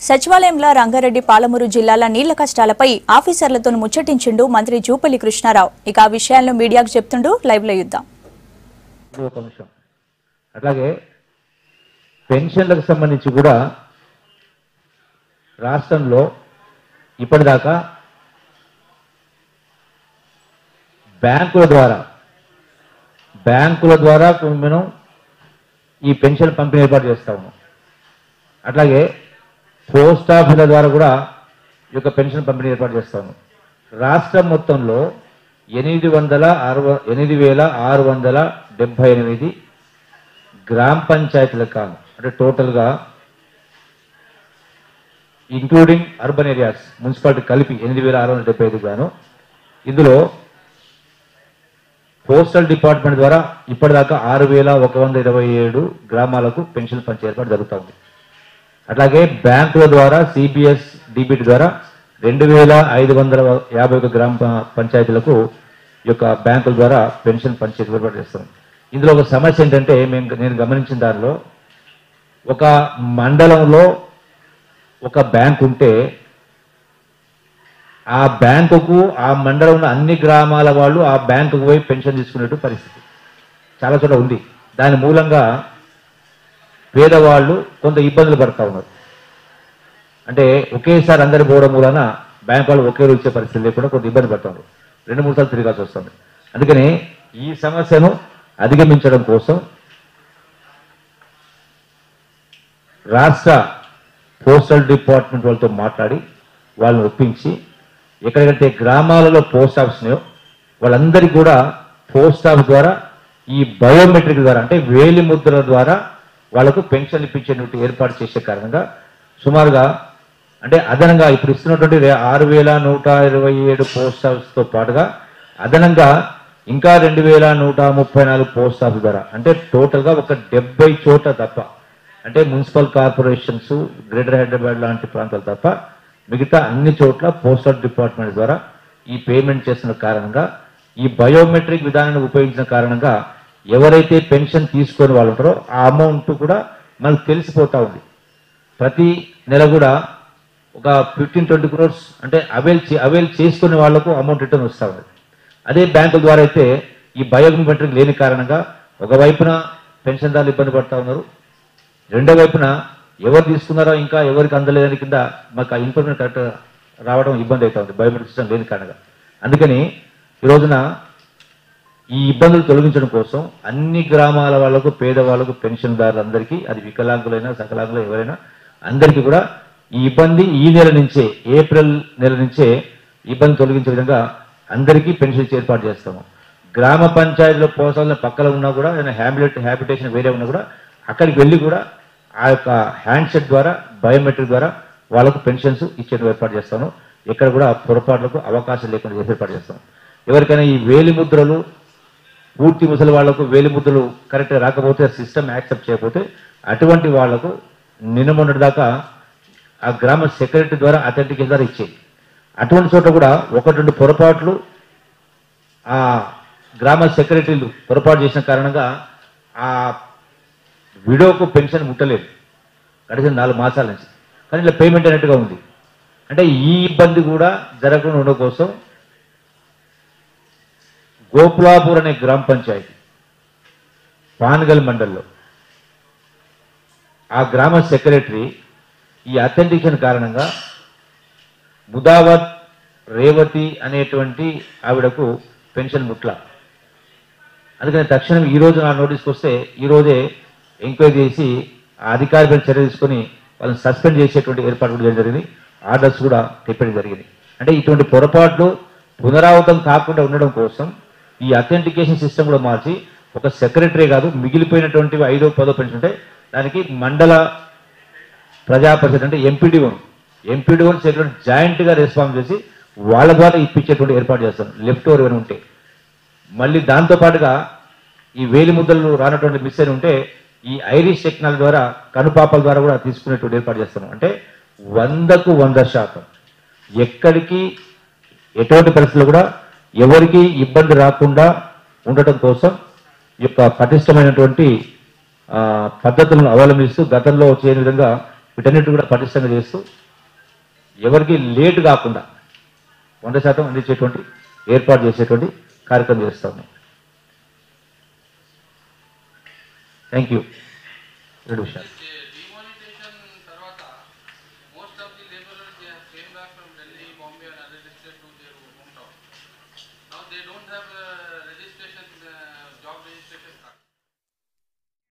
సచివాలయంలో రంగారెడ్డి పాలమూరు జిల్లాల నీళ్ల కష్టాలపై ఆఫీసర్లతో ముచ్చటించిండు మంత్రి జూపల్లి కృష్ణారావు. ఇక ఆ విషయాలను మీడియాకు చెప్తుండు. లైవ్ లో యుద్దాం. అట్లాగే పెన్షన్లకు సంబంధించి కూడా రాష్ట్రంలో ఇప్పటిదాకా బ్యాంకుల ద్వారా మనం ఈ పెన్షన్ పంపిణీ ఏర్పాటు చేస్తా ఉన్నాం. అట్లాగే పోస్ట్ ఆఫీసుల ద్వారా కూడా ఈ యొక్క పెన్షన్ పంపిణీ ఏర్పాటు చేస్తా ఉన్నాం. రాష్ట్రం మొత్తంలో 8,678 గ్రామ పంచాయతీలకు కాను, అంటే టోటల్గా ఇంక్లూడింగ్ అర్బన్ ఏరియాస్ మున్సిపాలిటీ కలిపి 8,675 గాను, ఇందులో పోస్టల్ డిపార్ట్మెంట్ ద్వారా ఇప్పటిదాకా 6,127 గ్రామాలకు పెన్షన్ పంచే ఏర్పాటు జరుగుతూ ఉంది. అట్లాగే బ్యాంకుల ద్వారా సిబిఎస్ డిబిటి ద్వారా 2,551 గ్రామ పంచాయతీలకు ఈ యొక్క బ్యాంకుల ద్వారా పెన్షన్ పంచే ఏర్పాటు చేస్తాం. ఇందులో ఒక సమస్య ఏంటంటే నేను గమనించిన దానిలో ఒక మండలంలో ఒక బ్యాంక్ ఉంటే ఆ బ్యాంకుకు ఆ మండలంలో అన్ని గ్రామాల వాళ్ళు ఆ బ్యాంకుకు పోయి పెన్షన్ తీసుకునే పరిస్థితి చాలా చోట్ల ఉంది. దాని మూలంగా పేదవాళ్ళు కొంత ఇబ్బందులు పడుతూ ఉన్నారు. అంటే ఒకేసారి అందరి పోవడం మూలన బ్యాంక్ వాళ్ళు ఒకే రోజు ఇచ్చే పరిస్థితి లేకుండా కొంత ఇబ్బంది పడుతున్నారు. 2-3 సార్లు తిరగాల్సి వస్తుంది. అందుకని ఈ సమస్యను అధిగమించడం కోసం రాష్ట్ర పోస్టల్ డిపార్ట్మెంట్ వాళ్ళతో మాట్లాడి వాళ్ళని ఒప్పించి ఎక్కడెక్కడైతే గ్రామాలలో పోస్ట్ ఆఫీస్ ఉన్నాయో వాళ్ళందరికీ కూడా పోస్ట్ ఆఫీస్ ద్వారా ఈ బయోమెట్రిక్ ద్వారా అంటే వేలి ముద్రల ద్వారా వాళ్లకు పెన్షన్ ఇప్పించేటువంటి ఏర్పాటు చేసే కారణంగా సుమారుగా అంటే అదనంగా ఇప్పుడు ఇస్తున్నటువంటి 6,127 పోస్ట్ ఆఫీస్తో పాటుగా అదనంగా ఇంకా 2,134 పోస్ట్ ఆఫీస్ ద్వారా అంటే టోటల్గా ఒక 70 చోట్ల తప్ప అంటే మున్సిపల్ కార్పొరేషన్స్ గ్రేటర్ హైదరాబాద్ లాంటి ప్రాంతాలు తప్ప మిగతా అన్ని చోట్ల పోస్టల్ డిపార్ట్మెంట్ ద్వారా ఈ పేమెంట్ చేసిన కారణంగా ఈ బయోమెట్రిక్ విధానాన్ని ఉపయోగించిన కారణంగా ఎవరైతే పెన్షన్ తీసుకొని వాళ్ళు ఉంటారో ఆ అమౌంట్ కూడా మనకు తెలిసిపోతా ఉంది. ప్రతి నెల కూడా ఒక 15-20 crores అంటే అవైల్ చేసుకునే వాళ్లకు అమౌంట్ రిటర్న్ వస్తూ ఉంది. అదే బ్యాంకుల ద్వారా అయితే ఈ బయోమెట్రిక్ లేని కారణంగా ఒకవైపున పెన్షన్దారులు ఇబ్బంది పడుతూ ఉన్నారు, రెండో వైపున ఎవరు తీసుకున్నారో ఇంకా ఎవరికి అందలేదని కింద మాకు ఆ ఇన్ఫర్మేషన్ కరెక్ట్ రావడం ఇబ్బంది అవుతుంది బయోమెట్రిక్ సిస్టమ్ లేని కారణంగా. అందుకని ఈ రోజున ఈ ఇబ్బందులు తొలగించడం కోసం అన్ని గ్రామాల వాళ్లకు పేదవాళ్లకు పెన్షన్దారులందరికీ అది వికలాంగులైనా సకలాంగులు ఎవరైనా అందరికీ కూడా ఈ ఇబ్బంది ఈ నెల నుంచే ఏప్రిల్ నెల నుంచే ఇబ్బంది తొలగించే విధంగా అందరికీ పెన్షన్ ఏర్పాటు చేస్తాము. గ్రామ పంచాయతీలో పోసాల పక్కన ఉన్నా కూడా హ్యాబిటేషన్ వేరే ఉన్నా కూడా అక్కడికి వెళ్ళి కూడా ఆ యొక్క హ్యాండ్సెట్ ద్వారా బయోమెట్రిక్ ద్వారా వాళ్ళకు పెన్షన్స్ ఇచ్చేందుకు ఏర్పాటు చేస్తాను. ఎక్కడ కూడా పొరపాట్లకు అవకాశం లేకుండా ఏర్పాటు చేస్తాం. ఎవరికైనా ఈ వేలి ముద్రలు పూర్తి ముసలి వాళ్లకు వేలి ముద్రలు కరెక్ట్గా రాకపోతే సిస్టమ్ యాక్సెప్ట్ చేయకపోతే అటువంటి వాళ్లకు నిన్న మొన్నటి దాకా ఆ గ్రామ సెక్రటరీ ద్వారా అథెంటికేషన్ ద్వారా ఇచ్చేది. అటువంటి చోట కూడా 1-2 పొరపాట్లు ఆ గ్రామ సెక్రటరీలు పొరపాటు చేసిన కారణంగా ఆ విడోకు పెన్షన్ ముట్టలేదు గడిచిన 4 మాసాల నుంచి. కానీ ఇలా పేమెంట్ అయినట్టుగా ఉంది. అంటే ఈ ఇబ్బంది కూడా జరగకుండా ఉండడం కోసం గోపులాపూర్ అనే గ్రామ పంచాయతీ పాన్గల్ మండల్లో ఆ గ్రామ సెక్రటరీ ఈ అథెంటికేషన్ కారణంగా ముదావత్ రేవతి అనేటువంటి ఆవిడకు పెన్షన్ ముట్ల. అందుకని తక్షణం ఈరోజు నా నోటీస్కి వస్తే ఈరోజే ఎంక్వైరీ చేసి ఆ అధికారిపై చర్య తీసుకొని వాళ్ళని సస్పెండ్ చేసేటువంటి ఏర్పాటు కూడా జరిగింది. ఆర్డర్స్ కూడా తెప్పడం జరిగింది. అంటే ఇటువంటి పొరపాట్లు పునరావృతం కాకుండా ఉండడం కోసం ఈ అథెంటికేషన్ సిస్టమ్ కూడా మార్చి ఒక సెక్రటరీ కాదు మిగిలిపోయినటువంటి 5-10 పెన్షన్ ఉంటే దానికి మండల ప్రజాపరిషత్ అంటే ఎంపీడీ1 సెక్రటరీ జాయింట్గా రెస్పాన్స్ చేసి వాళ్ళ ద్వారా ఇప్పించేటువంటి ఏర్పాటు చేస్తాం లెఫ్ట్ ఓవర్ ఏమైనా ఉంటే. మళ్ళీ దాంతోపాటుగా ఈ వేలి ముద్రలు రానటువంటి మిస్ అయిన ఉంటే ఈ ఐరిష్ టెక్నాలజీ ద్వారా కనుపాపల ద్వారా కూడా తీసుకునేటువంటి ఏర్పాటు చేస్తాం. అంటే 100% ఎక్కడికి ఎటువంటి పరిస్థితుల్లో కూడా ఎవరికి ఇబ్బంది రాకుండా ఉండటం కోసం ఈ యొక్క పటిష్టమైనటువంటి పద్ధతులను అవలంబిస్తూ గతంలో చేయని విధంగా వీటన్నిటి కూడా పటిష్టంగా చేస్తూ ఎవరికి లేట్ కాకుండా 100% అందించేటువంటి ఏర్పాటు చేసేటువంటి కార్యక్రమం చేస్తా ఉన్నాం. Thank you. 2 విషయాలు.